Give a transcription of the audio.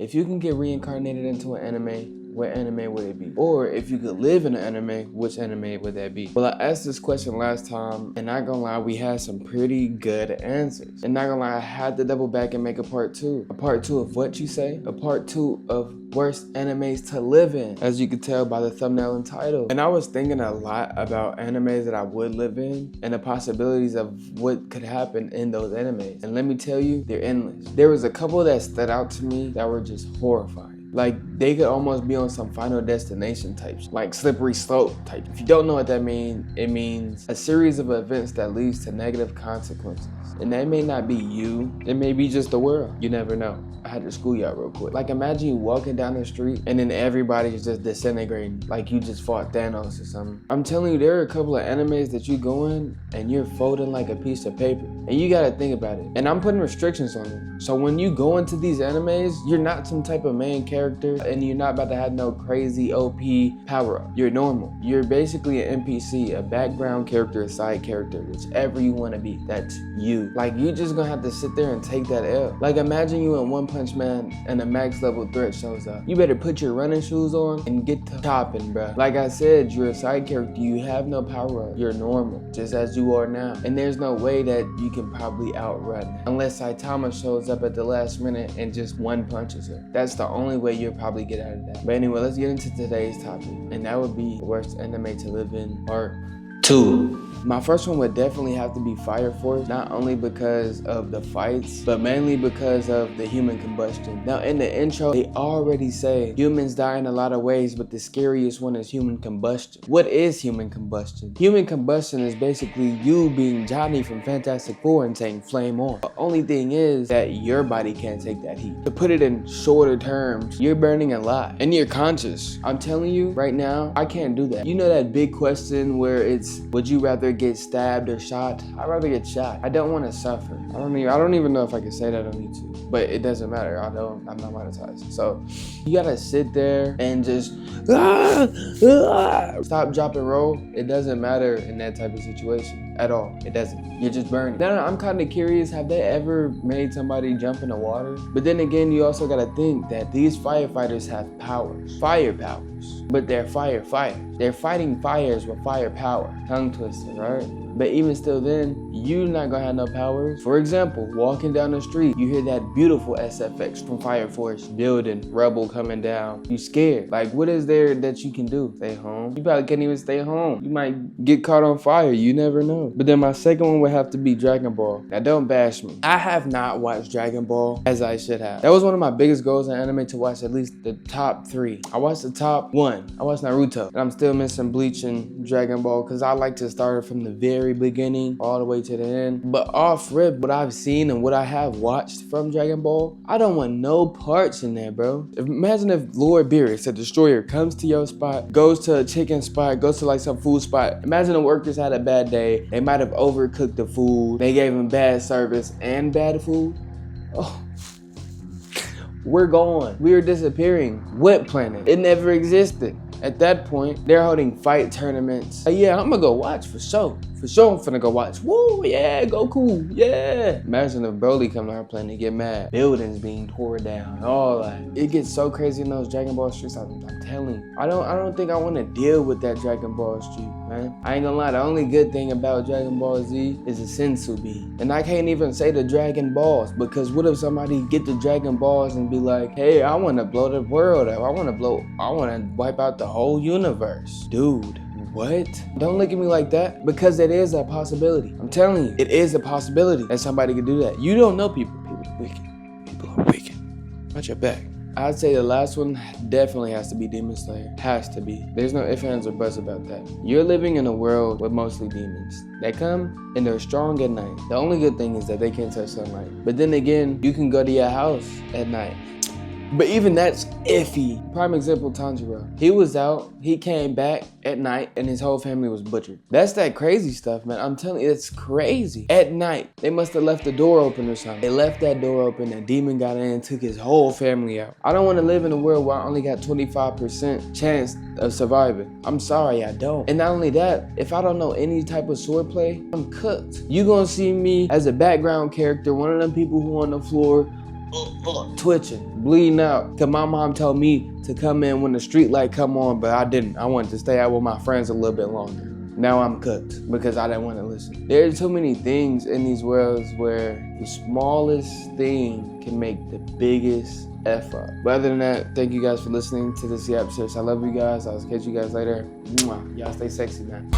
If you can get reincarnated into an anime, what anime would it be? Or if you could live in an anime, which anime would that be? Well, I asked this question last time, and not gonna lie, we had some pretty good answers. And not gonna lie, I had to double back and make a part 2. A part 2 of what you say? A part 2 of worst animes to live in, as you could tell by the thumbnail and title. And I was thinking a lot about animes that I would live in and the possibilities of what could happen in those animes. And let me tell you, they're endless. There was a couple that stood out to me that were just horrifying. Like, they could almost be on some Final Destination type, like slippery slope type. If you don't know what that means, it means a series of events that leads to negative consequences. And that may not be you, it may be just the world. You never know. I had to school y'all real quick. Like, imagine you walking down the street and then everybody's just disintegrating like you just fought Thanos or something. I'm telling you, there are a couple of animes that you go in and you're folding like a piece of paper. And you gotta think about it. And I'm putting restrictions on it. So when you go into these animes, you're not some type of main character and you're not about to have no crazy OP power up. You're normal. You're basically an NPC, a background character, a side character, whichever you wanna be. That's you. Like, you just gonna have to sit there and take that L. Like, imagine you in One Punch Man and a max level threat shows up. You better put your running shoes on and get to chopping, bruh. Like I said, you're a side character. You have no power up. You're normal, just as you are now. And there's no way that you can probably outrun unless Saitama shows up at the last minute and just one punches her. That's the only way you'll probably get out of that. But anyway, let's get into today's topic. And that would be the worst anime to live in, part 2. My first one would definitely have to be Fire Force, not only because of the fights, but mainly because of the human combustion. Now, in the intro, they already say humans die in a lot of ways, but the scariest one is human combustion. What is human combustion? Human combustion is basically you being Johnny from Fantastic Four and saying flame on. The only thing is that your body can't take that heat. To put it in shorter terms, you're burning a lot and you're conscious. I'm telling you right now, I can't do that. You know that big question where it's, would you rather get stabbed or shot? I'd rather get shot. I don't want to suffer. I don't even know if I can say that on YouTube, but it doesn't matter. I'm not monetized. So you gotta sit there and just stop, drop, and roll. It doesn't matter in that type of situation at all. It doesn't. You're just burning. Now, I'm kind of curious, have they ever made somebody jump in the water? But then again, you also gotta think that these firefighters have powers, fire powers, but they're firefighters. They're fighting fires with fire power. Tongue twister, right? But even still then, you're not gonna have no powers. For example, walking down the street, you hear that beautiful SFX from Fire Force, building, rubble coming down. You scared. Like, what is there that you can do? Stay home? You probably can't even stay home. You might get caught on fire, you never know. But then my second one would have to be Dragon Ball. Now, don't bash me. I have not watched Dragon Ball as I should have. That was one of my biggest goals in anime, to watch at least the top 3. I watched the top 1. I watched Naruto. And I'm still missing Bleach and Dragon Ball because I like to start from the very beginning all the way to the end. But off rip, what I've seen and what I have watched from Dragon Ball, I don't want no parts in there, bro. Imagine if Lord Beerus, a destroyer, comes to your spot, goes to a chicken spot, goes to like some food spot. Imagine the workers had a bad day. They might have overcooked the food. They gave them bad service and bad food. Oh, we're gone. We are disappearing. What planet? It never existed. At that point, they're holding fight tournaments. Yeah, I'm gonna go watch for sure. For sure, I'm finna go watch. Woo, yeah, Goku, yeah. Imagine if Broly come to our planet and get mad. Buildings being torn down, all that. It gets so crazy in those Dragon Ball streets, I'm telling you. I don't think I wanna deal with that Dragon Ball street, man. I ain't gonna lie, the only good thing about Dragon Ball Z is the Sensu Bean. And I can't even say the Dragon Balls, because what if somebody get the Dragon Balls and be like, hey, I wanna blow the world up. I wanna wipe out the whole universe. Dude. What? Don't look at me like that, because it is a possibility. I'm telling you, it is a possibility that somebody could do that. You don't know people. People are wicked. People are wicked. Watch your back. I'd say the last one definitely has to be Demon Slayer. Has to be. There's no ifs, ands, or buts about that. You're living in a world with mostly demons. They come and they're strong at night. The only good thing is that they can't touch sunlight. But then again, you can go to your house at night. But even that's iffy. Prime example, Tanjiro. He was out, he came back at night, and his whole family was butchered. That's that crazy stuff, man. I'm telling you, it's crazy. At night, they must have left the door open or something. They left that door open, that demon got in and took his whole family out. I don't want to live in a world where I only got 25% chance of surviving. I'm sorry, I don't. And not only that, if I don't know any type of swordplay, I'm cooked. You gonna see me as a background character, one of them people who on the floor twitching, bleeding out. Cause my mom told me to come in when the street light come on, but I didn't. I wanted to stay out with my friends a little bit longer. Now I'm cooked because I didn't want to listen. There's too many things in these worlds where the smallest thing can make the biggest F up. But other than that, thank you guys for listening to this episode. I love you guys. I'll catch you guys later. Mwah. Y'all stay sexy, man.